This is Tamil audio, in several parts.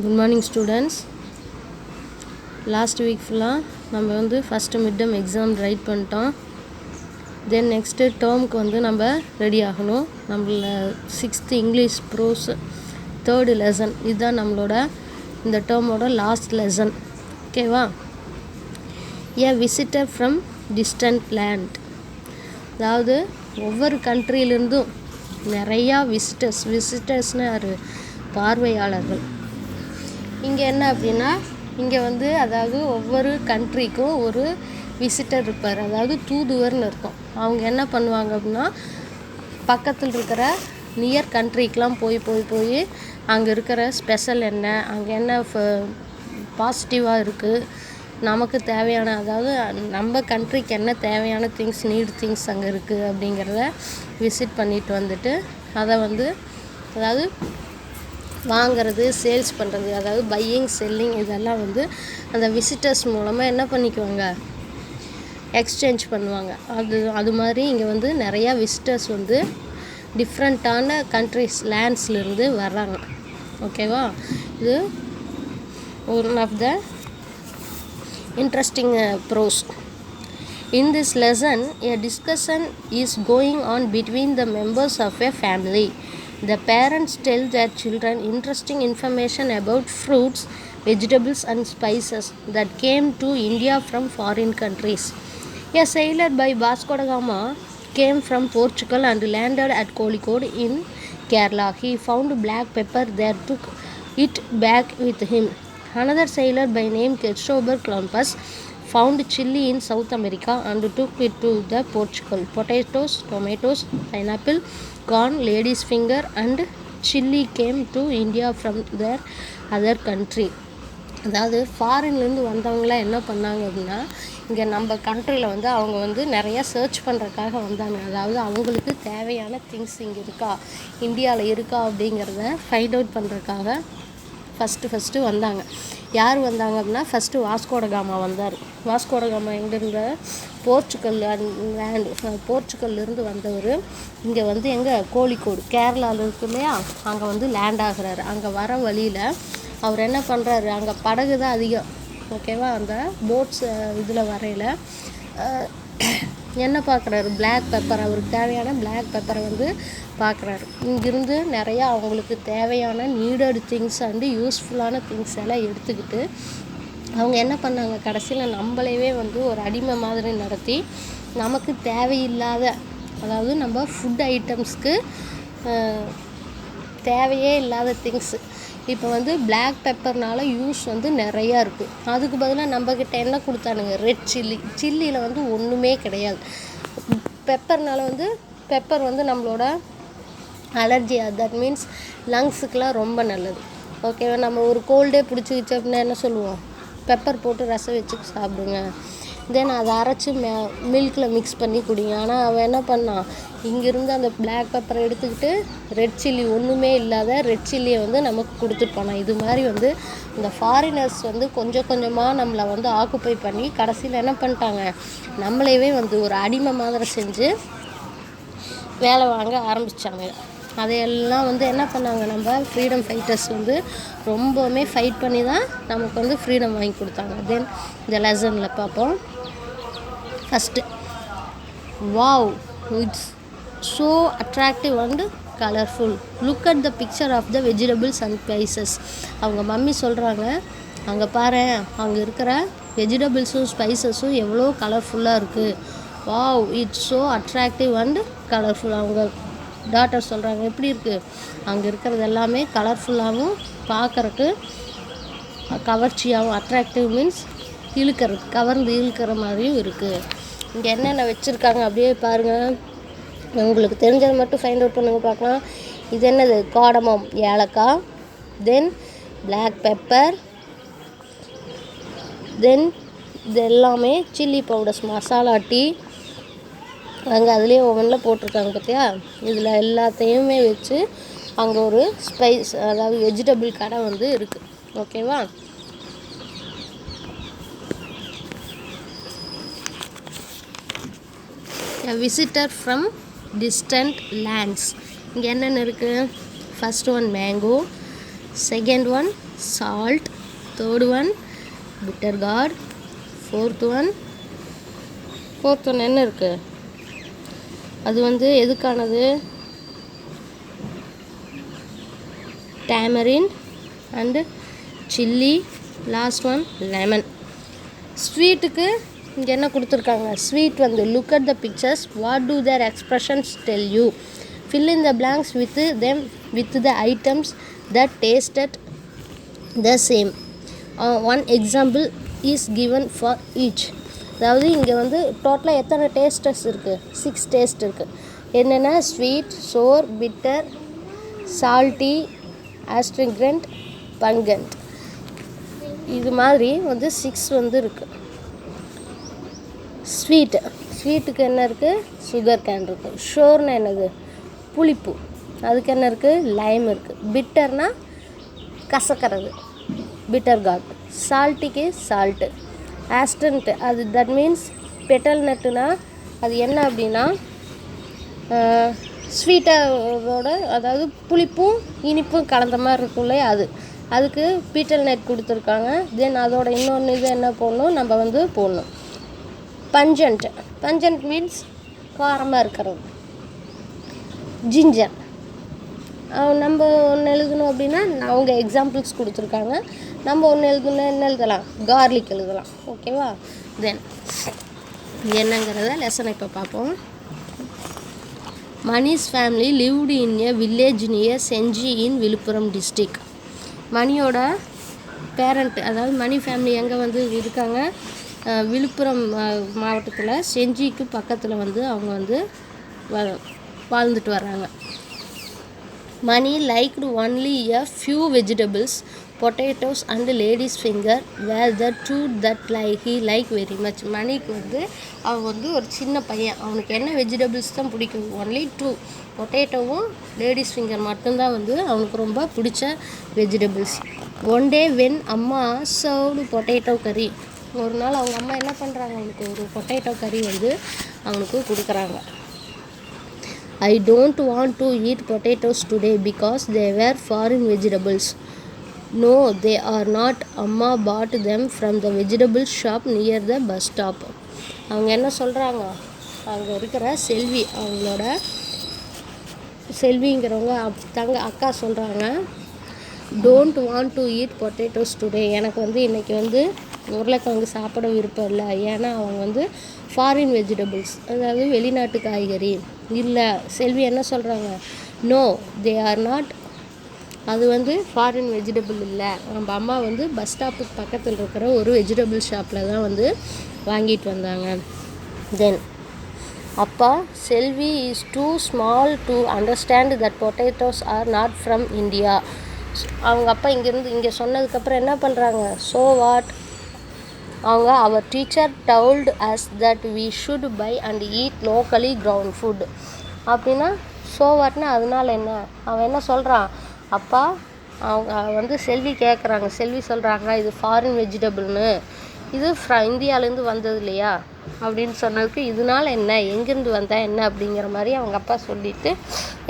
Good morning students. Last week ஃபுல்லாக நம்ம வந்து ஃபஸ்ட்டு மிட்டம் எக்ஸாம் ரைட் பண்ணிட்டோம். தென் நெக்ஸ்ட்டு டேர்முக்கு வந்து நம்ம ரெடி ஆகணும். நம்மள 6th English pros 3rd lesson இதுதான் நம்மளோட இந்த டேர்மோட லாஸ்ட் லெசன். ஓகேவா? ஏ விசிட்டர் ஃப்ரம் டிஸ்டன்ட் லேண்ட், அதாவது ஒவ்வொரு கண்ட்ரியிலேருந்தும் நிறையா விசிட்டர்ஸ்னால் யார்? பார்வையாளர்கள். இங்கே என்ன அப்படின்னா, இங்கே வந்து அதாவது ஒவ்வொரு கண்ட்ரிக்கும் ஒரு விசிட்டர் இருப்பார், அதாவது தூதுவர்னு இருக்கும். அவங்க என்ன பண்ணுவாங்க அப்படின்னா, பக்கத்தில் இருக்கிற நியர் கண்ட்ரிக்கெலாம் போய் அங்கே இருக்கிற ஸ்பெஷல் என்ன, அங்கே என்ன பாசிட்டிவாக இருக்குது, நமக்கு தேவையான, அதாவது நம்ம கண்ட்ரிக்கு என்ன தேவையான திங்ஸ் அங்கே இருக்குது அப்படிங்கிறத விசிட் பண்ணிட்டு வந்துட்டு அதை வந்து அதாவது வாங்கிறது, சேல்ஸ் பண்ணுறது, அதாவது பையிங் செல்லிங் இதெல்லாம் வந்து அந்த விசிட்டர்ஸ் மூலமாக என்ன பண்ணிக்குவாங்க, எக்ஸ்சேஞ்ச் பண்ணுவாங்க. அது மாதிரி இங்கே வந்து நிறையா விசிட்டர்ஸ் வந்து டிஃப்ரெண்ட்டான கண்ட்ரிஸ் லேண்ட்ஸ்லேருந்து வர்றாங்க. ஓகேவா? இது one of the interesting prose. In this lesson, a discussion is going on between the members of a family. The parents tell their children interesting information about fruits, vegetables and spices that came to India from foreign countries. A sailor by Vasco da Gama came from Portugal and landed at Kozhikode in Kerala. He found black pepper there, took it back with him. Another sailor by name Christopher Columbus found chili in South America and took it to the Portugal. Potatoes, tomatoes, pineapple, corn, lady's finger and chili came to India from their other country. அதாவது ஃபாரின்லேருந்து வந்தவங்களாம் என்ன பண்ணாங்க அப்படின்னா, இங்கே நம்ம கண்ட்ரியில் வந்து அவங்க வந்து நிறையா சர்ச் பண்ணுறதுக்காக வந்தாங்க. அதாவது அவங்களுக்கு தேவையான திங்ஸ் இங்கே இருக்கா, இந்தியாவில் இருக்கா அப்படிங்கிறத ஃபைண்ட் அவுட் பண்ணுறதுக்காக ஃபஸ்ட்டு வந்தாங்க. யார் வந்தாங்க அப்படின்னா, ஃபஸ்ட்டு வாஸ்கோ ட காமா வந்தார். வாஸ்கோ ட காமா எங்கேருந்த போர்ச்சுகல்லேருந்து வந்தவர். இங்கே வந்து கோழிக்கோடு கேரளாவில் இருக்கு இல்லையா, அங்கே வந்து லேண்ட் ஆகுறாரு. அங்கே வர வழியில் அவர் என்ன பண்ணுறாரு, அங்கே படகு தான் அதிகம். ஓகேவா? அந்த போட்ஸ் இதில் வரையில் என்ன பார்க்குறாரு, பிளாக் பெப்பர், அவருக்கு தேவையான பிளாக் பெப்பரை வந்து பார்க்குறாரு. இங்கிருந்து நிறையா அவங்களுக்கு தேவையான நீடட் திங்ஸ் அண்டு யூஸ்ஃபுல்லான திங்ஸ் எல்லாம் எடுத்துக்கிட்டு அவங்க என்ன பண்ணாங்க, கடைசியில் நம்மளையே வந்து ஒரு அடிமை மாதிரி நடத்தி நமக்கு தேவையில்லாத, அதாவது நம்ம ஃபுட் ஐட்டம்ஸ்க்கு தேவையே இல்லாத திங்ஸு, இப்போ வந்து பிளாக் பெப்பர்னால யூஸ் வந்து நிறையா இருக்குது. அதுக்கு பதிலாக நம்மக்கிட்ட என்ன கொடுத்தானுங்க, ரெட் சில்லியில் வந்து ஒன்றுமே கிடையாது. பெப்பர்னால வந்து பெப்பர் வந்து நம்மளோட அலர்ஜி, தட் மீன்ஸ் லங்ஸுக்கெலாம் ரொம்ப நல்லது. ஓகேவா? நம்ம ஒரு கோல்டே பிடிச்சிக்கிச்சு அப்படின்னா என்ன சொல்லுவோம், பெப்பர் போட்டு ரசம் வச்சு சாப்பிடுங்க, தென் அதை அரைச்சி மில்கில் மிக்ஸ் பண்ணி குடிங்க. ஆனால் அவன் என்ன பண்ணான், இங்கேருந்து அந்த பிளாக் பெப்பரை எடுத்துக்கிட்டு ரெட் சில்லி, ஒன்றுமே இல்லாத ரெட் சில்லியை வந்து நமக்கு கொடுத்துட்டு போனான். இது மாதிரி வந்து இந்த ஃபாரினர்ஸ் வந்து கொஞ்சம் கொஞ்சமாக நம்மளை வந்து ஆக்குப்பை பண்ணி கடைசியில் என்ன பண்ணிட்டாங்க, நம்மளையே வந்து ஒரு அடிமை மாதிரி செஞ்சு வேலை வாங்க ஆரம்பித்தாங்க. அதையெல்லாம் வந்து என்ன பண்ணாங்க, நம்ம ஃப்ரீடம் ஃபைட்டர்ஸ் வந்து ரொம்பவுமே ஃபைட் பண்ணி தான் நமக்கு வந்து ஃப்ரீடம் வாங்கி கொடுத்தாங்க. தென் இந்த லெசனில் பார்ப்போம். First, wow, it's so attractive and colourful, look at the picture of the vegetables and spices. அவங்க மம்மி சொல்கிறாங்க, அங்கே பாரு, அங்கே இருக்கிற வெஜிடபிள்ஸும் ஸ்பைசஸும் எவ்வளோ கலர்ஃபுல்லாக இருக்குது. Wow, it's so attractive and colourful. அவங்க டாட்டர் சொல்கிறாங்க, எப்படி இருக்குது, அங்கே இருக்கிறது எல்லாமே கலர்ஃபுல்லாகவும் பார்க்குறக்கு கவர்ச்சியாகவும், அட்ராக்டிவ் மீன்ஸ் இழுக்கிறது, கவர்ந்து இழுக்கிற மாதிரியும் இருக்குது. இங்கே என்னென்ன வச்சுருக்காங்க அப்படியே பாருங்கள், உங்களுக்கு தெரிஞ்சதை மட்டும் ஃபைண்ட் அவுட் பண்ணுங்க பார்க்கலாம். இது என்னது, காடமம், ஏலக்காய், தென் பிளாக் பெப்பர், தென் இது எல்லாமே சில்லி பவுடர்ஸ், மசாலா டீ, அங்கே அதுலேயே ஓவனில் போட்டிருக்காங்க பார்த்தியா. இதில் எல்லாத்தையுமே வச்சு அங்கே ஒரு ஸ்பைஸ், அதாவது வெஜிடபிள் கடை வந்து இருக்குது. ஓகேவா? A visitor from distant lands. இங்கே என்னென்ன இருக்குது, first one mango, second one salt, third one bitter gourd, fourth one என்ன இருக்கு, அது வந்து எதுக்கானது, tamarind and chilli, last one lemon. ஸ்வீட்டுக்கு இங்கே என்ன கொடுத்துருக்காங்க, ஸ்வீட் வந்து look at the pictures, what do their expressions tell you, fill in the blanks with them with the items that tasted the same. One example is given for each. அதாவது இங்கே வந்து டோட்டலாக எத்தனை டேஸ்டஸ் இருக்குது, 6 டேஸ்ட் இருக்குது. என்னென்னா ஸ்வீட், சோர், பிட்டர், சால்ட்டி, ஆஸ்ட்ரிங்கண்ட், பங்கண்ட், இது மாதிரி வந்து 6 வந்து இருக்குது. ஸ்வீட்டுக்கு என்ன இருக்குது, சுகர் கேன் இருக்குது. ஷோர்னா என்னது, புளிப்பு, அதுக்கு என்ன இருக்குது, லைம் இருக்குது. பிட்டர்னா கசக்கிறது, பிட்டர் கார்ட். சால்ட்டிக்கு சால்ட்டு. ஆஸ்டன்ட் அது தட் மீன்ஸ் பெட்டல் நட்டுனா அது என்ன அப்படின்னா ஸ்வீட்டோட, அதாவது புளிப்பும் இனிப்பும் கலந்த மாதிரி இருக்கும்ல, அதுக்கு பீட்டல் நட் கொடுத்துருக்காங்க. தென் அதோட இன்னொன்று இது என்ன போடணும், நம்ம வந்து போடணும். பஞ்சன்ட் மீன்ஸ் காரமாக இருக்கிறது. ஜிஞ்சர், நம்ம ஒன்று எழுதணும் அப்படின்னா அவங்க எக்ஸாம்பிள்ஸ் கொடுத்துருக்காங்க. நம்ம ஒன்று எழுதணும், என்ன எழுதலாம், கார்லிக் எழுதலாம். ஓகேவா. தென் என்னங்கிறத லெசனை இப்போ பார்ப்போம். Mani's family lived in a village near Gingee in Villupuram district. மணியோட பேரண்ட், அதாவது மணி ஃபேமிலி எங்கே வந்து இருக்காங்க, விழுப்புரம் மாவட்டத்தில் செஞ்சிக்கு பக்கத்தில் வந்து அவங்க வந்து வாழ்ந்துட்டு வர்றாங்க. Mani liked only a few vegetables, potatoes and lady's finger were the two that he liked very much. மணிக்கு வந்து அவன் வந்து ஒரு சின்ன பையன், அவனுக்கு என்ன வெஜிடபிள்ஸ் தான் பிடிக்கும், ஒன்லி 2, பொட்டேட்டோவும் லேடிஸ் ஃபிங்கர் மட்டும்தான் வந்து அவனுக்கு ரொம்ப பிடிச்ச வெஜிடபிள்ஸ். ஒன் டே வென் அம்மா சர்வ்டு பொட்டேட்டோ கறி, ஒரு நாள் அவங்க அம்மா என்ன பண்ணுறாங்க, அவனுக்கு ஒரு பொட்டேட்டோ கறி வந்து அவனுக்கு கொடுக்குறாங்க. I don't want to eat potatoes today because they were foreign vegetables. No, they are not. Amma bought them from the vegetable shop near the bus stop. அவங்க என்ன சொல்கிறாங்க, அங்கே இருக்கிற அவங்களோட செல்விங்கிறவங்க அக்கா சொல்கிறாங்க, don't want to eat potatoes today, எனக்கு வந்து இன்றைக்கி வந்து உருளைக்கிழங்கு சாப்பிட விருப்பம் இல்லை, ஏன்னா அவங்க வந்து ஃபாரின் வெஜிடபிள்ஸ், அதாவது வெளிநாட்டு காய்கறி இல்லை. செல்வி என்ன சொல்கிறாங்க, நோ தே ஆர் நாட், அது வந்து ஃபாரின் வெஜிடபிள் இல்லை, நம்ம அம்மா வந்து பஸ் ஸ்டாப்புக்கு பக்கத்தில் இருக்கிற ஒரு வெஜிடபிள் ஷாப்பில் தான் வந்து வாங்கிட்டு வந்தாங்க. தென் அப்பா, Selvi is too small to understand that potatoes are not from India. அவங்க அப்பா இங்கே சொன்னதுக்கப்புறம் என்ன பண்ணுறாங்க, ஸோ வாட், அவங்க our teacher told us that we should buy and eat locally grown food. அப்படின்னா ஸோ வாட்னா அதனால என்ன, அவன் என்ன சொல்கிறான், அப்பா அவங்க வந்து செல்வி கேட்குறாங்க, செல்வி சொல்கிறாங்க இது ஃபாரின் வெஜிடபிள்னு, இது இந்தியாவிலேருந்து வந்தது இல்லையா அப்படின்னு சொன்னதுக்கு இதனால என்ன, எங்கேருந்து வந்தால் என்ன அப்படிங்கிற மாதிரி அவங்க அப்பா சொல்லிவிட்டு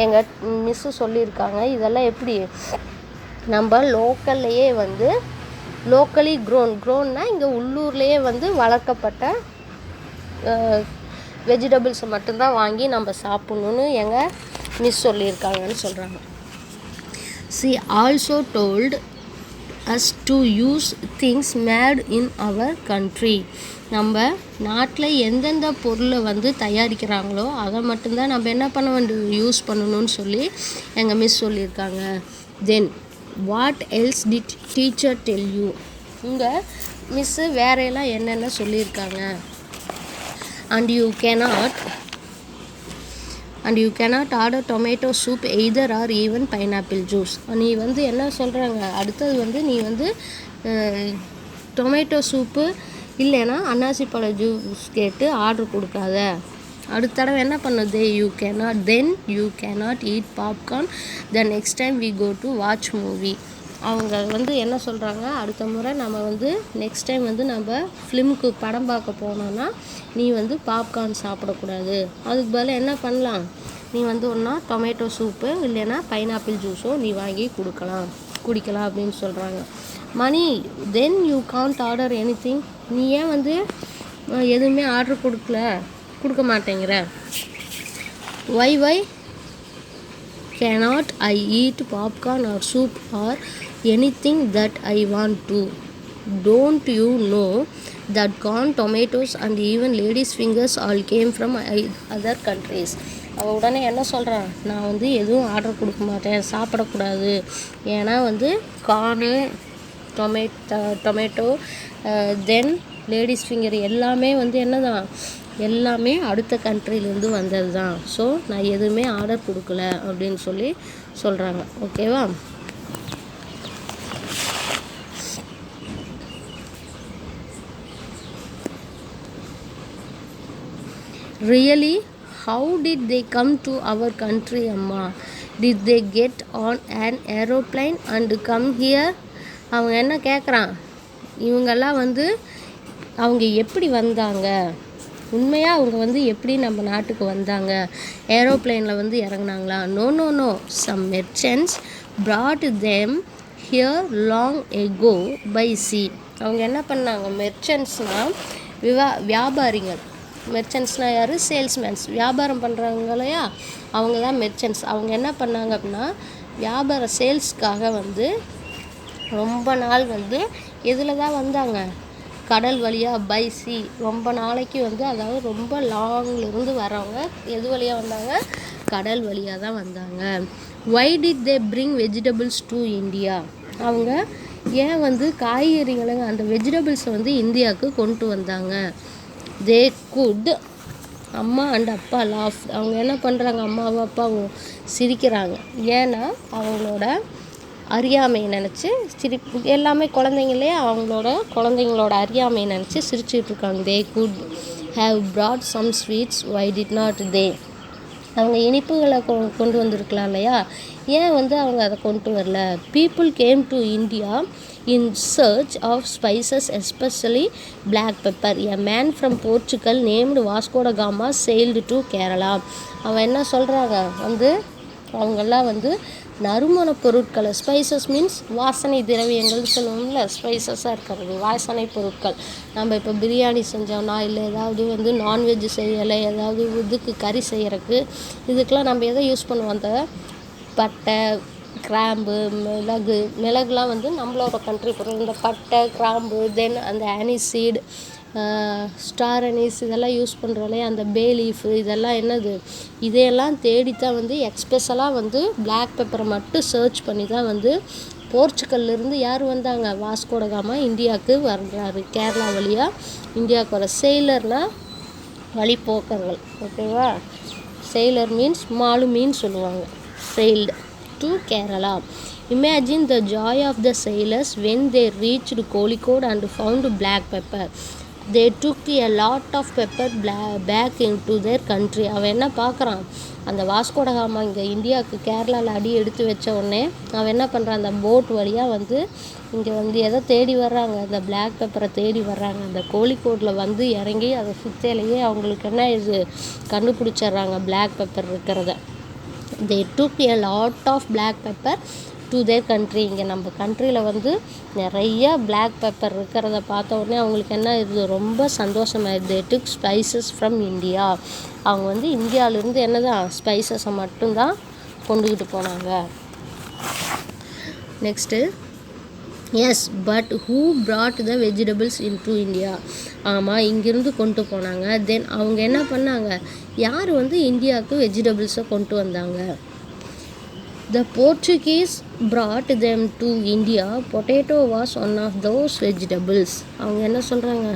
எங்கள் மிஸ்ஸு சொல்லியிருக்காங்க. இதெல்லாம் எப்படி, நம்ம லோக்கல்லையே வந்து லோக்கலி க்ரோன்னா இங்கே உள்ளூர்லேயே வந்து வளர்க்கப்பட்ட வெஜிடபிள்ஸை மட்டும்தான் வாங்கி நம்ம சாப்பிட்ணுன்னு எங்கள் மிஸ் சொல்லியிருக்காங்கன்னு சொல்கிறாங்க. She also told us to use things made in our country. நம்ம நாட்டில் எந்தெந்த பொருளை வந்து தயாரிக்கிறாங்களோ அதை மட்டும்தான் நம்ம என்ன பண்ண வேண்டிய யூஸ் பண்ணணும்னு சொல்லி எங்கள் மிஸ் சொல்லியிருக்காங்க. Then what else did teacher tell you, உங்கள் மிஸ்ஸு வேறையெல்லாம் என்னென்ன சொல்லியிருக்காங்க. And you cannot order tomato soup either R even pineapple juice. நீ வந்து என்ன சொல்கிறாங்க, அடுத்தது வந்து நீ வந்து டொமேட்டோ சூப்பு இல்லைன்னா அன்னாசி பழ ஜூஸ் கேட்டு ஆர்டர் கொடுக்காத. அடுத்த தடவை என்ன பண்ணுது, then you cannot eat popcorn the next time we go to watch movie. அவங்க வந்து என்ன சொல்கிறாங்க, அடுத்த முறை நம்ம வந்து நெக்ஸ்ட் டைம் வந்து நம்ம ஃபிலிமுக்கு படம் பார்க்க போனோன்னா நீ வந்து பாப்கார்ன் சாப்பிடக்கூடாது, அதுக்கு பதிலாக என்ன பண்ணலாம், நீ வந்து ஒன்றா டொமேட்டோ சூப்பு இல்லைன்னா பைனாப்பிள் ஜூஸோ நீ வாங்கி கொடுக்கலாம் குடிக்கலாம் அப்படின்னு சொல்கிறாங்க. Mani then you can't order anything, நீ ஏன் வந்து எதுவுமே ஆர்டர் கொடுக்க மாட்டேங்கிற? வை cannot I eat popcorn or soup or anything that I want to? Don't you know that corn, tomatoes and even ladies fingers all came from other countries? அவள் உடனே என்ன சொல்கிறான், நான் வந்து எதுவும் ஆர்டர் கொடுக்க மாட்டேன், சாப்பிடக்கூடாது, ஏன்னா வந்து கார்னு, டொமேட்டோ தென் லேடிஸ் ஃபிங்கர் எல்லாமே வந்து என்னதான், எல்லாமே அடுத்த கண்ட்ரிலேருந்து வந்தது தான். ஸோ நான் எதுவுமே ஆர்டர் கொடுக்கல அப்படின்னு சொல்கிறாங்க. ஓகேவா? Really? How did they come to our country, அம்மா? Did they get on an aeroplane and come here? அவங்க என்ன கேட்குறான், இவங்கெல்லாம் வந்து அவங்க எப்படி வந்தாங்க, உண்மையாக அவங்க வந்து எப்படி நம்ம நாட்டுக்கு வந்தாங்க, ஏரோப்ளைனில் வந்து இறங்குனாங்களா? No some merchants brought them here long ago by sea. அவங்க என்ன பண்ணாங்க, மெர்ச்சன்ட்ஸ்னால் வியாபாரிகள். மெர்ச்சன்ட்ஸ்னால் யார்? சேல்ஸ்மேன்ஸ், வியாபாரம் பண்ணுறாங்க இல்லையா, அவங்க தான் மெர்ச்சன்ட்ஸ். அவங்க என்ன பண்ணாங்க அப்படின்னா, வியாபார சேல்ஸ்க்காக வந்து ரொம்ப நாள் வந்து எதில் தான் வந்தாங்க, கடல் வழியாக, பை சி. ரொம்ப நாளைக்கு வந்து, அதாவது ரொம்ப லாங்லேருந்து வரவங்க எது வழியாக வந்தாங்க, கடல் வழியாக தான் வந்தாங்க. Why did they bring vegetables to India? அவங்க ஏன் வந்து காய்கறிகளை, அந்த வெஜிடபிள்ஸை வந்து இந்தியாவுக்கு கொண்டு வந்தாங்க? தே குட் அம்மா அண்ட் அப்பா லாஃப். அவங்க என்ன பண்ணுறாங்க, அம்மாவும் அப்பாவும் சிரிக்கிறாங்க. ஏன்னா அவங்களோட அறியாமையை நினச்சி எல்லாமே குழந்தைங்க இல்லையா, அவங்களோட குழந்தைங்களோட அறியாமையை நினச்சி சிரிச்சுட்டு இருக்காங்க. They could have brought some sweets, why did not they? அவங்க இனிப்புகளை கொண்டு வந்திருக்கலாம் இல்லையா, ஏன் வந்து அவங்க அதை கொண்டு வரல? People came to India in search of spices, especially black pepper. A man from Portugal named Vasco da Gama செயில்டு to Kerala. அவன் என்ன சொல்கிறாங்க, வந்து அவங்கெல்லாம் வந்து நறுமண பொருட்களை, ஸ்பைசஸ் மீன்ஸ் வாசனை திரவியங்கள்னு சொல்லுவோம்ல, ஸ்பைசஸாக இருக்கிறது வாசனை பொருட்கள். நம்ம இப்போ பிரியாணி செஞ்சோம்னா, இல்லை ஏதாவது வந்து நான்வெஜ் செய்யலை, ஏதாவது இதுக்கு கறி செய்கிறதுக்கு, இதுக்கெலாம் நம்ம எதை யூஸ் பண்ணுவோம், அந்த பட்டை, கிராம்பு, மிளகுலாம் வந்து நம்மளோட கண்ட்ரி பொருள். இந்த பட்டை, கிராம்பு, தென் அந்த ஆனிசீட், ஸ்டார் அனீஸ் இதெல்லாம் யூஸ் பண்ணுறோம்லே, அந்த பே லீஃபு, இதெல்லாம் என்னது, இதையெல்லாம் தேடித்தான் வந்து எக்ஸ்பெஷலாக வந்து பிளாக் பெப்பரை மட்டும் சர்ச் பண்ணி தான் வந்து போர்ச்சுகல்லேருந்து யார் வந்தாங்க, வாஸ்கோ ட காமா இந்தியாவுக்கு வர்றாரு. கேரளா வழியாக இந்தியாவுக்கு வர. செயிலர்னால் வழிப்போக்கர்கள். ஓகேவா? செயிலர் மீன்ஸ் மாலுமின்னு சொல்லுவாங்க. sailed to Kerala. Imagine the joy of the sailors when they reached Kozhikode and found black pepper. They took a lot of pepper back into their country. அவன் என்ன பார்க்குறான், அந்த வாஸ்கோ ட காமா இங்கே இந்தியாவுக்கு கேரளாவில் அடி எடுத்து வச்ச உடனே அவன் என்ன பண்ணுறான், அந்த போட் வழியாக வந்து இங்கே வந்து எதை தேடி வர்றாங்க, அந்த பிளாக் பெப்பரை தேடி வர்றாங்க. அந்த கோழிக்கோடில் வந்து இறங்கி அதை சுற்றிலேயே அவங்களுக்கு என்ன இது கண்டுபிடிச்சிட்றாங்க, பிளாக் பெப்பர் இருக்கிறத. They took a lot of black pepper to their country. இங்கே நம்ம கண்ட்ரியில் வந்து நிறைய பிளாக் பெப்பர் இருக்கிறத பார்த்த உடனே அவங்களுக்கு என்ன இது ரொம்ப சந்தோஷமாயிடுது. They took spices from India. அவங்க வந்து இந்தியாவிலேருந்து என்னதான் ஸ்பைசஸை மட்டும்தான் கொண்டுக்கிட்டு போனாங்க. Next, yes but who brought the vegetables into India? ஆமாம், இங்கேருந்து கொண்டு போனாங்க. தென் அவங்க என்ன பண்ணாங்க, யார் வந்து இந்தியாவுக்கு வெஜிடபிள்ஸை கொண்டு வந்தாங்க? The Portuguese brought them to India. Potato was one of those vegetables. அவங்க என்ன சொல்கிறாங்க,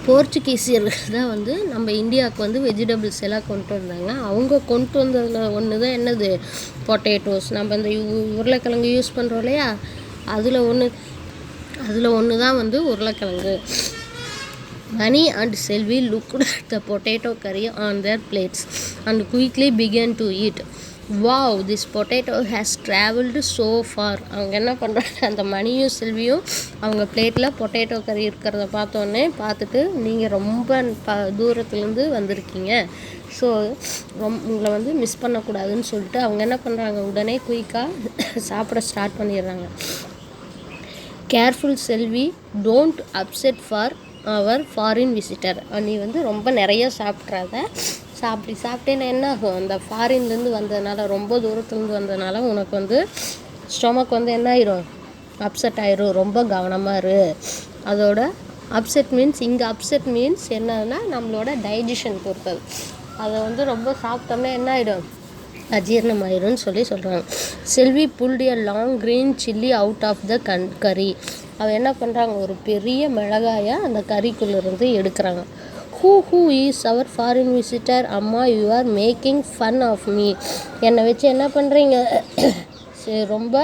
போர்ச்சுகீசியர்கள் தான் வந்து நம்ம இந்தியாவுக்கு வந்து வெஜிடபிள்ஸ் எல்லாம் கொண்டு வந்தாங்க. அவங்க கொண்டு வந்ததில் ஒன்று தான் என்னது, பொட்டேட்டோஸ். நம்ம இந்த உருளைக்கிழங்கு யூஸ் பண்ணுறோம் இல்லையா, அதில் ஒன்று தான் வந்து உருளைக்கிழங்கு. Mani and Selvi looked at the potato curry on their plates and quickly began to eat. Wow this potato has travelled so for. அவங்க என்ன பண்ணுறாங்க, அந்த மணியும் செல்வியும் அவங்க பிளேட்டில் பொட்டேட்டோ கறி இருக்கிறத பார்த்தோன்னே பார்த்துட்டு நீங்கள் ரொம்ப தூரத்துலேருந்து வந்திருக்கீங்க, ஸோ உங்களை வந்து மிஸ் பண்ணக்கூடாதுன்னு சொல்லிட்டு அவங்க என்ன பண்ணுறாங்க, உடனே குயிக்காக சாப்பிட ஸ்டார்ட் பண்ணிடுறாங்க. Careful Selvi, don't upset for our foreign visitor. நீ வந்து ரொம்ப நிறைய சாப்பிட்றாத, சாப்பிட்டேன்னா என்ன ஆகும், அந்த ஃபாரின்லேருந்து வந்ததுனால, ரொம்ப தூரத்துலேருந்து வந்ததுனால உனக்கு வந்து ஸ்டொமக் வந்து என்ன ஆயிரும், அப்செட் ஆயிரும், ரொம்ப கவனமாக இரு. அதோட அப்செட் மீன்ஸ், இங்கே அப்செட் மீன்ஸ் என்னன்னா நம்மளோட டைஜஷன் பொறுத்தது. அதை வந்து ரொம்ப சாப்பிட்டோம்னா என்ன ஆகிடும், அஜீர்ணமாயிரும்னு சொல்கிறாங்க. Selvi pulled a long green chilli out of the curry. அவள் என்ன பண்ணுறாங்க, ஒரு பெரிய மிளகாயை அந்த கறிக்குள்ளேருந்து எடுக்கிறாங்க. Who is our foreign visitor? அம்மா, you are making fun of me. என்னை வச்சு என்ன பண்ணுறீங்க, ரொம்ப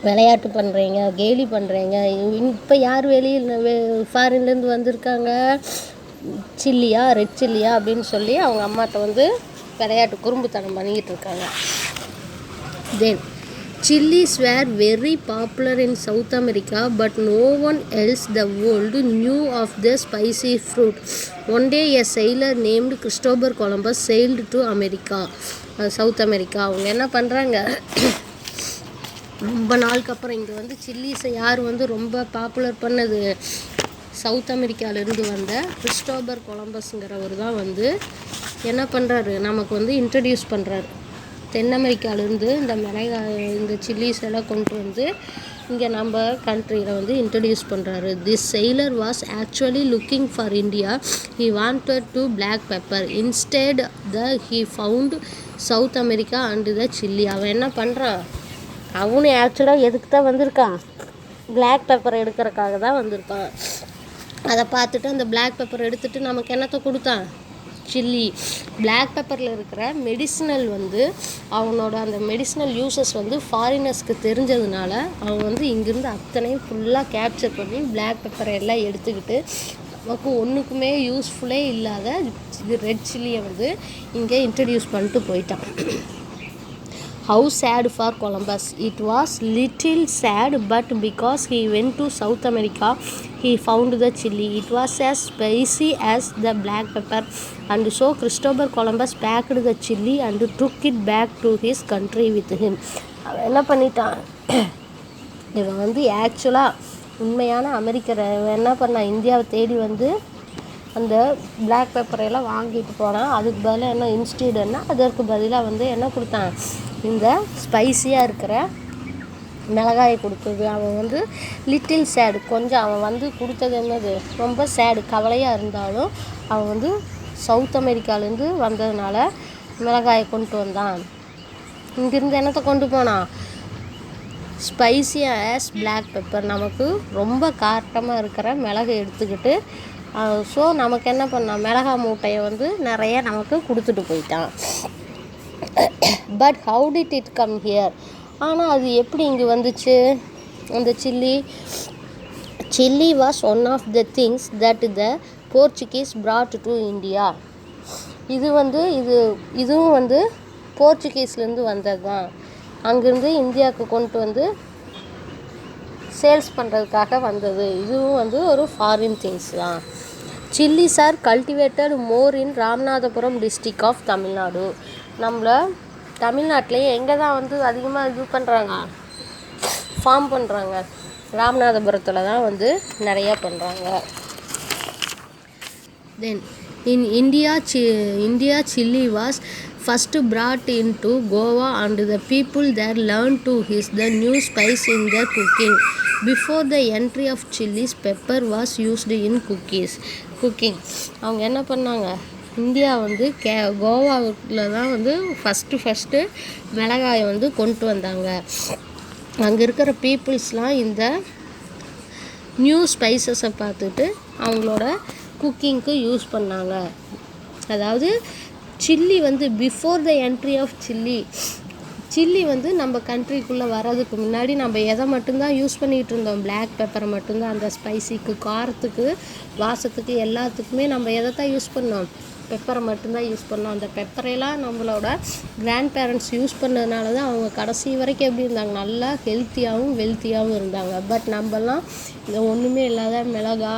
விளையாட்டு பண்ணுறீங்க, கேலி பண்ணுறீங்க. இப்போ யார் வெளியில் ஃபாரின்லேருந்து வந்திருக்காங்க, சில்லியா, ரெட் சில்லியா அப்படின்னு சொல்லி அவங்க அம்மாட்ட வந்து விளையாட்டு குறும்புத்தனம் பண்ணிக்கிட்டு இருக்காங்க. தென் chilies were very popular in South America, but no one else the world knew of the spicy fruit. One day a sailor named Christopher Columbus sailed to America, South America. அவங்க என்ன பண்ணுறாங்க, ரொம்ப நாளுக்கு அப்புறம் இங்கே வந்து சில்லிஸை யார் வந்து ரொம்ப பாப்புலர் பண்ணது, சவுத் அமெரிக்காவிலேருந்து வந்த கிறிஸ்டோபர் கொலம்பஸ்ங்கிறவர் தான் வந்து என்ன பண்ணுறாரு, நமக்கு வந்து இன்ட்ரடியூஸ் பண்ணுறாரு. தென் அமெரிக்காவிலேருந்து இந்த சில்லிஸ் எல்லாம் கொண்டு வந்து இங்கே நம்ம கண்ட்ரியில் வந்து இன்ட்ரடியூஸ் பண்ணுறாரு. This sailor was actually looking for India. He wanted to black pepper. Instead he found South America and the chilli. அவன் என்ன பண்ணுறான், அவனு ஆக்சுவலாக எதுக்கு தான் வந்திருக்கான், பிளாக் பெப்பர் எடுக்கிறதுக்காக தான் வந்திருக்கான். அதை பார்த்துட்டு அந்த பிளாக் பெப்பர் எடுத்துகிட்டு நமக்கு என்னத்தை கொடுத்தான், சில்லி. பிளாக் பெப்பரில் இருக்கிற மெடிசினல் வந்து அவனோட அந்த மெடிசினல் யூசஸ் வந்து ஃபாரினர்ஸ்க்கு தெரிஞ்சதுனால அவன் வந்து இங்கேருந்து அத்தனையும் ஃபுல்லாக கேப்சர் பண்ணி பிளாக் பெப்பரை எல்லாம் எடுத்துக்கிட்டு நமக்கு ஒன்றுக்குமே யூஸ்ஃபுல்லே இல்லாத ரெட் சில்லியை வந்து இங்கே இன்ட்ரடியூஸ் பண்ணிட்டு போயிட்டான். How sad for Columbus. It was little sad, but because he went to South America, he found the chili. It was as spicy as the black pepper, and so Christopher Columbus packed the chili and took it back to his country with him. அவன் என்ன பண்ணிட்டான், இவன் வந்து ஆக்சுவலாக உண்மையான அமெரிக்கர். இவன் என்ன பண்ணான், இந்தியாவை தேடி வந்து அந்த பிளாக் பெப்பரையெல்லாம் வாங்கிட்டு போனான். அதுக்கு பதிலாக என்ன இன்ஸ்டீடுன்னா அதற்கு பதிலாக வந்து என்ன கொடுத்தான், இந்த ஸ்பைஸியாக இருக்கிற மிளகாயை கொடுத்தது. அவன் வந்து லிட்டில் சேடு, கொஞ்சம் அவன் வந்து கொடுத்தது என்னது, ரொம்ப சேடு, கவலையாக இருந்தாலும் அவன் வந்து சவுத் அமெரிக்காலேருந்து வந்ததுனால மிளகாயை கொண்டு வந்தான். இங்கேருந்து என்னத்தை கொண்டு போனான், ஸ்பைஸியாக ஆஸ் பிளாக் பெப்பர், நமக்கு ரொம்ப காட்டமாக இருக்கிற மிளகை எடுத்துக்கிட்டு ஸோ நமக்கு என்ன பண்ணான், மிளகா மூட்டையை வந்து நிறைய நமக்கு கொடுத்துட்டு போயிட்டான். But how did it come here? ஆனால் அது எப்படி இங்கே வந்துச்சு, அந்த chilli was one of the things that the Portuguese brought to India. இதுவும் வந்து போர்ச்சுகீஸ்லேருந்து வந்தது தான். அங்கேருந்து இந்தியாவுக்கு கொண்டு வந்து சேல்ஸ் பண்ணுறதுக்காக வந்தது. இதுவும் வந்து ஒரு ஃபாரின் திங்ஸ் தான். Chillies are cultivated more in Ramanathapuram district of Tamil Nadu. நம்மள தமிழ்நாட்டிலேயே எங்கே தான் வந்து அதிகமாக இது பண்ணுறாங்க, ஃபார்ம் பண்ணுறாங்க, ராமநாதபுரத்தில் தான் வந்து நிறையா பண்ணுறாங்க. Then in India chilli was first brought into Goa and the people there learned to use the new spice in their cooking. Before the entry of chilies, pepper was used in cooking. அவங்க என்ன பண்ணாங்க, இந்தியா வந்து கோவாவில் தான் வந்து ஃபஸ்ட்டு மிளகாயை வந்து கொண்டு வந்தாங்க. அங்கே இருக்கிற பீப்புள்ஸ்லாம் இந்த நியூ ஸ்பைசஸை பார்த்துட்டு அவங்களோட குக்கிங்க்கு யூஸ் பண்ணாங்க. அதாவது சில்லி வந்து before the entry of chilli வந்து நம்ம கண்ட்ரிக்குள்ளே வர்றதுக்கு முன்னாடி நம்ம எதை மட்டும்தான் யூஸ் பண்ணிகிட்டு இருந்தோம், பிளாக் பெப்பரை மட்டும்தான். அந்த ஸ்பைசிக்கு, காரத்துக்கு, வாசத்துக்கு எல்லாத்துக்குமே நம்ம எதை தான் யூஸ் பண்ணோம், பெப்பரை மட்டும்தான் யூஸ் பண்ணோம். அந்த பெப்பரையெல்லாம் நம்மளோட கிராண்ட் பேரண்ட்ஸ் யூஸ் பண்ணதுனால தான் அவங்க கடைசி வரைக்கும் எப்படி இருந்தாங்க, நல்லா ஹெல்த்தியாகவும் வெல்த்தியாகவும் இருந்தாங்க. பட் நம்மலாம் இந்த ஒன்றுமே இல்லாத மிளகா,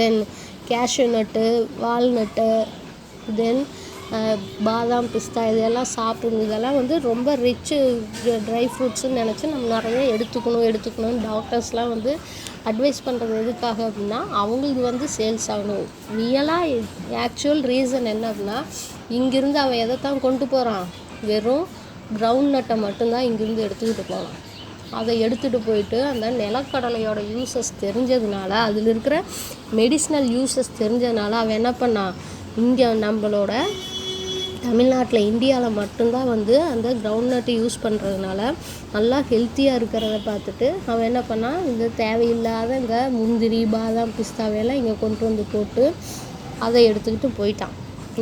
தென் கேஷ்யூ நட்டு, வால்நட்டு, தென் பாதாம், பிஸ்தா இதெல்லாம் சாப்பிடுங்க. இதெல்லாம் வந்து ரொம்ப ரிச்சு ட்ரை ஃப்ரூட்ஸுன்னு நினச்சி நம்ம நிறைய எடுத்துக்கணும்னு டாக்டர்ஸ்லாம் வந்து அட்வைஸ் பண்ணுறது எதுக்காக அப்படின்னா அவங்களுக்கு வந்து சேல்ஸ் ஆகணும். ரியலாக ஆக்சுவல் ரீசன் என்ன அப்படின்னா, இங்கேருந்து அவன் எதை தான் கொண்டு போகிறான், வெறும் கிரவுண்ட் நட்டை மட்டும்தான் இங்கேருந்து எடுத்துக்கிட்டு போகலாம். அதை எடுத்துகிட்டு போயிட்டு அந்த நிலக்கடலையோட யூசஸ் தெரிஞ்சதுனால, அதில் இருக்கிற மெடிசினல் யூசஸ் தெரிஞ்சதுனால அவன் என்ன பண்ணான், இங்கே நம்மளோட தமிழ்நாட்டில் இந்தியாவில் மட்டும்தான் வந்து அந்த கிரவுண்ட் நட்டு யூஸ் பண்ணுறதுனால நல்லா ஹெல்த்தியாக இருக்கிறத பார்த்துட்டு அவன் என்ன பண்ணான், இந்த தேவையில்லாத இந்த முந்திரி, பாதாம், பிஸ்தாவையெல்லாம் இங்கே கொண்டு வந்து போட்டு அதை எடுத்துக்கிட்டு போயிட்டான்.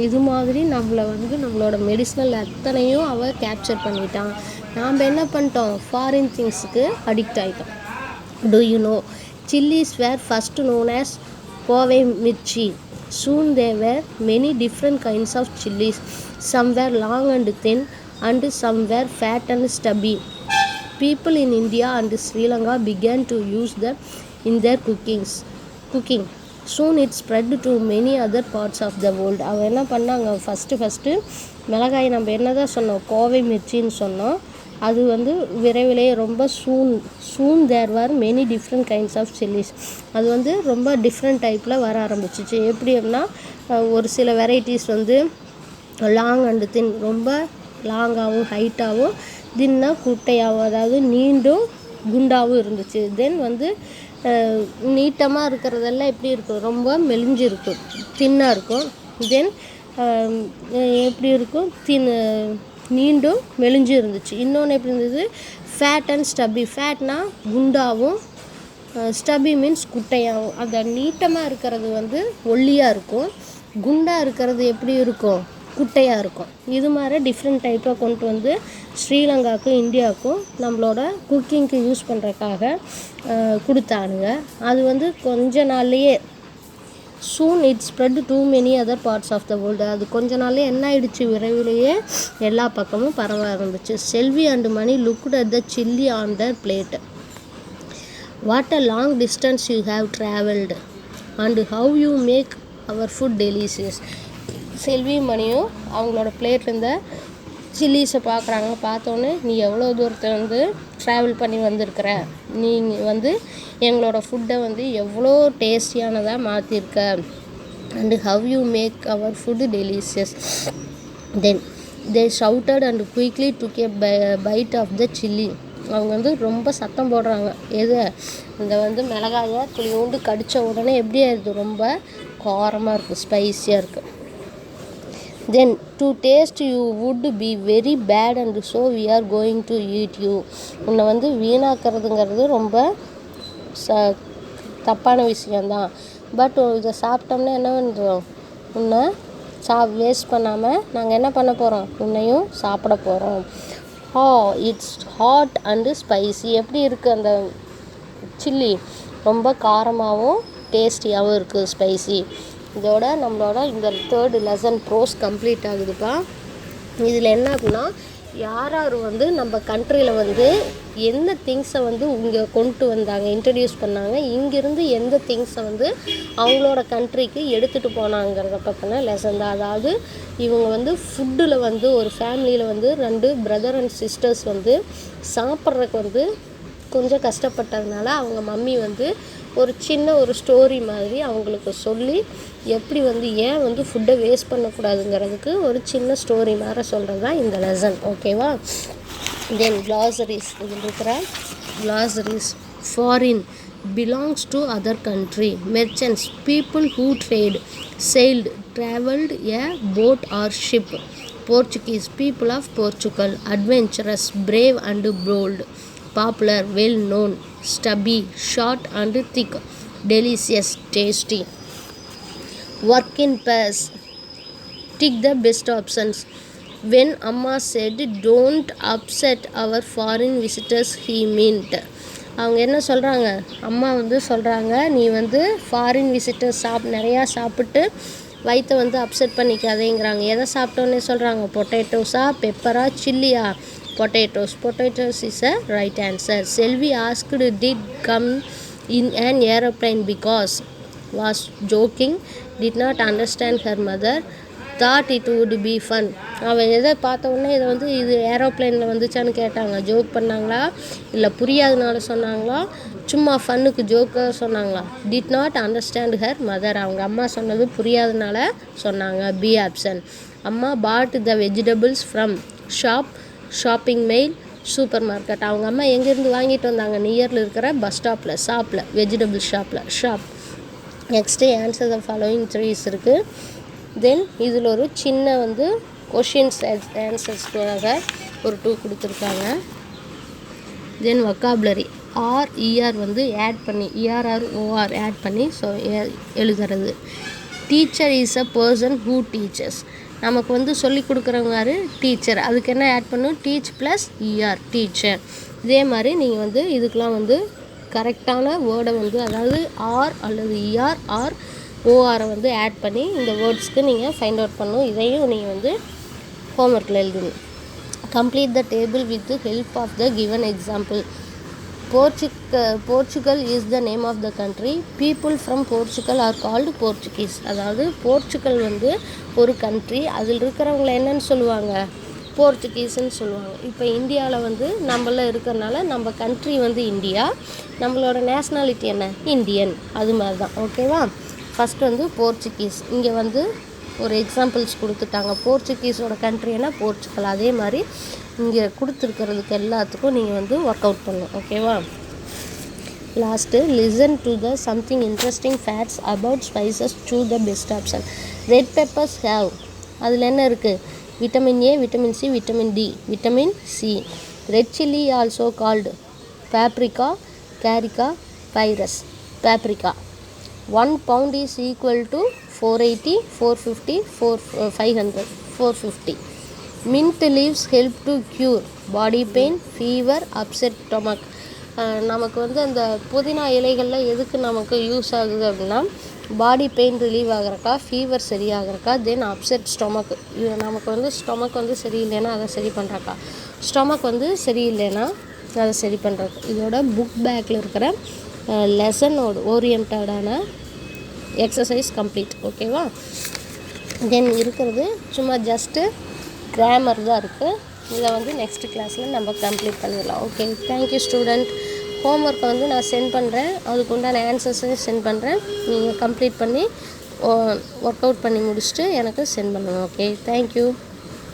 இது மாதிரி நம்மளை வந்து நம்மளோட மெடிசினல் அத்தனையும் அவன் கேப்சர் பண்ணிட்டான். நாம் என்ன பண்ணிட்டோம், ஃபாரின் திங்ஸுக்கு அடிக்ட் ஆகிட்டோம். Do you know, chilies were first known as Povai mirchi. Soon there were many different kinds of chilies. Some were long and thin and some were fat and stubby. People in India and Sri Lanka began to use them in their cooking. Soon it spread to many other parts of the world. அவன் என்ன பண்ணாங்க, ஃபஸ்ட்டு மிளகாய் நம்ம என்ன தான் சொன்னோம், கோவை மிர்ச்சின்னு சொன்னோம். அது வந்து விரைவிலேயே ரொம்ப soon there were many different kinds of chillies. அது வந்து ரொம்ப டிஃப்ரெண்ட் டைப்பில் வர ஆரம்பிச்சிச்சு. எப்படி அப்படின்னா, ஒரு சில வெரைட்டிஸ் வந்து லாங் அண்டு தின், ரொம்ப லாங்காகவும் ஹைட்டாகவும், தின்னா குட்டையாகவும், அதாவது நீண்டும் குண்டாகவும் இருந்துச்சு. தென் வந்து நீட்டமாக இருக்கிறதெல்லாம் எப்படி இருக்கும், ரொம்ப மெலிஞ்சு இருக்கும், தின்னாக இருக்கும். தென் எப்படி இருக்கும், நீண்டும் மெலிஞ்சு இருந்துச்சு. இன்னொன்று எப்படி இருந்தது, fat and stuffy. ஃபேட்னா குண்டாகவும், stuffy means குட்டையாகவும். அந்த நீட்டமாக இருக்கிறது வந்து ஒல்லியாக இருக்கும், குண்டாக இருக்கிறது எப்படி இருக்கும், குட்டையாக இருக்கும். இது மாதிரி டிஃப்ரெண்ட் டைப்பாக கொண்டு வந்து ஸ்ரீலங்காவுக்கும் இந்தியாவுக்கும் நம்மளோட குக்கிங்க்கு யூஸ் பண்ணுறதுக்காக கொடுத்தானுங்க. அது வந்து கொஞ்ச நாள்லேயே soon it spread to many other parts of the world. அது கொஞ்ச நாள்லேயே என்ன ஆயிடுச்சு, விரைவிலேயே எல்லா பக்கமும் பரவ ஆரம்பிச்சு. Selvi and Mani looked at the chilli on their plate. What a long distance you have travelled and how you make our food delicious. செல்வி மணியும் அவங்களோட பிளேட்டில் இருந்த சில்லிஸை பார்க்குறாங்க. பார்த்தோன்னே, நீ எவ்வளோ தூரத்தை வந்து ட்ராவல் பண்ணி வந்திருக்கிற, நீங்கள் வந்து எங்களோட ஃபுட்டை வந்து எவ்வளோ டேஸ்டியானதாக மாற்றிருக்க, and how you make our food delicious. Then they shouted and quickly took a bite of the chilli. அவங்க வந்து ரொம்ப சத்தம் போடுறாங்க. எது, இந்த வந்து மிளகாயை துளியோண்டு கடித்த உடனே எப்படி ஆயிடுது, ரொம்ப காரமாக இருக்குது, ஸ்பைஸியாக இருக்குது. Then to taste you would be very bad and so we are going to eat you. உன்னை வந்து வீணாக்கிறதுங்கிறது ரொம்ப தப்பான விஷயந்தான். பட் இதை சாப்பிட்டோம்னா என்ன பண்ணுறோம், உன்னை வேஸ்ட் பண்ணாமல் நாங்கள் என்ன பண்ண போகிறோம், உன்னையும் சாப்பிட போகிறோம். It's hot and spicy. எப்படி இருக்குது அந்த சில்லி, ரொம்ப காரமாகவும் டேஸ்டியாகவும் இருக்குது, ஸ்பைசி. இதோட நம்மளோட இந்த 3rd லெசன் ப்ரோஸ் கம்ப்ளீட் ஆகுதுப்பா. இதில் என்ன அப்படின்னா, யார் வந்து நம்ம கண்ட்ரியில் வந்து எந்த திங்ஸை வந்து இங்கே கொண்டு வந்தாங்க, இன்ட்ரடியூஸ் பண்ணாங்க, இங்கேருந்து எந்த திங்ஸை வந்து அவங்களோட கண்ட்ரிக்கு எடுத்துகிட்டு போனாங்கிறத பற்றின லெசன் தான். அதாவது இவங்க வந்து ஃபுட்டில் வந்து ஒரு ஃபேமிலியில் வந்து 2 பிரதர் அண்ட் சிஸ்டர்ஸ் வந்து சாப்பிட்றதுக்கு வந்து கொஞ்சம் கஷ்டப்பட்டதுனால அவங்க மம்மி வந்து ஒரு ஸ்டோரி மாதிரி அவங்களுக்கு சொல்லி, எப்படி வந்து ஏன் வந்து ஃபுட்டை வேஸ்ட் பண்ணக்கூடாதுங்கிறதுக்கு ஒரு சின்ன ஸ்டோரி மாதிரி சொல்கிறது தான் இந்த லெசன். ஓகேவா? தென் கிளாசரிஸ். இதில் இருக்கிற glossaries. Foreign belongs to other country. Merchants, people who trade, sailed, traveled a boat or ship. Portuguese, people of Portugal. Adventurous, brave and bold. Popular, well known. Stubby, short and thick. Delicious, tasty. Work in pairs. Tick the best options. When Amma said don't upset our foreign visitors, he meant. அவங்க என்ன சொல்கிறாங்க, அம்மா வந்து சொல்கிறாங்க, நீ வந்து ஃபாரின் விசிட்டர்ஸ் நிறையா சாப்பிட்டு வயிற்றை வந்து அப்செட் பண்ணிக்காதேங்கிறாங்க. எதை சாப்பிட்டோன்னே சொல்கிறாங்க? பொட்டேட்டோஸா, பெப்பரா, சில்லியா? Potatoes is a right answer. Selvi asked did come in an aeroplane because was joking, did not understand her mother, thought it would be fun. அவன் எதை பார்த்த உடனே இதை வந்து இது ஏரோப்ளைனில் வந்துச்சான்னு கேட்டாங்க. ஜோக் பண்ணாங்களா, இல்லை புரியாதனால சொன்னாங்களா, சும்மா ஃபன்னுக்கு ஜோக்காக சொன்னாங்களா? Did not understand her mother, அவங்க அம்மா சொன்னது புரியாதனால சொன்னாங்க. B option. அம்மா bought the vegetables from shopping mall supermarket. அவங்க அம்மா எங்கேருந்து வாங்கிட்டு வந்தாங்க? நியரில் இருக்கிற பஸ் ஸ்டாப்பில், ஷாப்பில், vegetable shop. Next answer the following threes இருக்குது. தென் இதில் ஒரு சின்ன வந்து கொஷின்ஸ் ஆன்சர்ஸ்க்காக ஒரு 2 கொடுத்துருக்காங்க. தென் வொக்காபுலரி ஆர் வந்து ஆட் பண்ணி ERR ஆட் பண்ணி எழுதுறது. Teacher is a person who teachers. நமக்கு வந்து சொல்லி கொடுக்குறவங்க யார்? டீச்சர். அதுக்கு என்ன ஆட் பண்ணும்? Teach plus teacher. இதே மாதிரி நீங்கள் வந்து இதுக்கெலாம் வந்து கரெக்டான வேர்டை வந்து, அதாவது ஆர் அல்லது ஆர் ஓஆரை வந்து ஆட் பண்ணி இந்த வேர்ட்ஸ்க்கு நீங்கள் ஃபைண்ட் அவுட் பண்ணணும். இதையும் நீங்கள் வந்து ஹோம்ஒர்க்கில் எழுதணும். Complete the table with the help of the given example. Portugal is the name of the country. People from Portugal are called Portuguese. அதாவது போர்ச்சுகல் வந்து ஒரு கண்ட்ரி, அதில் இருக்கிறவங்கள என்னன்னு சொல்லுவாங்க? போர்ச்சுகீஸ்ன்னு சொல்லுவாங்க. இப்போ இந்தியாவில் வந்து நம்மள இருக்கிறனால நம்ம கண்ட்ரி வந்து இந்தியா, நம்மளோட நேஷ்னாலிட்டி என்ன? இந்தியன். அது மாதிரி தான். ஓகேவா? ஃபஸ்ட்டு வந்து போர்ச்சுகீஸ். இங்கே வந்து ஒரு எக்ஸாம்பிள்ஸ் கொடுத்துட்டாங்க. போர்ச்சுகீஸோட கண்ட்ரி என்ன? போர்ச்சுகல். அதே மாதிரி இங்கே கொடுத்துருக்கிறதுக்கு எல்லாத்துக்கும் நீங்கள் வந்து ஒர்க் அவுட் பண்ணணும். ஓகேவா? Last listen to the something interesting facts about spices. Choose the best option. Red peppers have, அதில் என்ன இருக்குது? Vitamin A, vitamin C, vitamin D, vitamin C. Red chilli also called paprika, carica, pyrus. paprika. 1 pound is equal to 480, 450, 500, 450. Mint leaves help to cure body pain, fever, upset stomach. நமக்கு வந்து அந்த புதினா இலைகளில் எதுக்கு நமக்கு யூஸ் ஆகுது அப்படின்னா, பாடி பெயின் ரிலீவ் ஆகிறக்கா, ஃபீவர் சரியாகிறக்கா, தென் அப்செட் ஸ்டொமக். இது நமக்கு வந்து ஸ்டொமக் வந்து சரியில்லைன்னா அதை சரி பண்ணுறக்கா, ஸ்டொமக் வந்து சரியில்லைன்னா அதை சரி பண்ணுறது. இதோட புக் பேக்கில் இருக்கிற லெசனோட ஓரியன்டான எக்ஸசைஸ் கம்ப்ளீட். ஓகேவா? தென் இருக்கிறது சும்மா ஜஸ்ட்டு கிராமர் தான் இருக்குது. இதை வந்து நெக்ஸ்ட் கிளாஸில் நம்ம கம்ப்ளீட் பண்ணிடலாம். Okay, thank you student. ஹோம்ஒர்க்கை வந்து நான் சென்ட் பண்ணுறேன், அதுக்கு உண்டான ஆன்சர்ஸையும் சென்ட் பண்ணுறேன். நீங்கள் கம்ப்ளீட் பண்ணி ஒர்க் அவுட் பண்ணி முடிச்சுட்டு எனக்கு சென்ட் பண்ணுங்கள். Okay, thank you.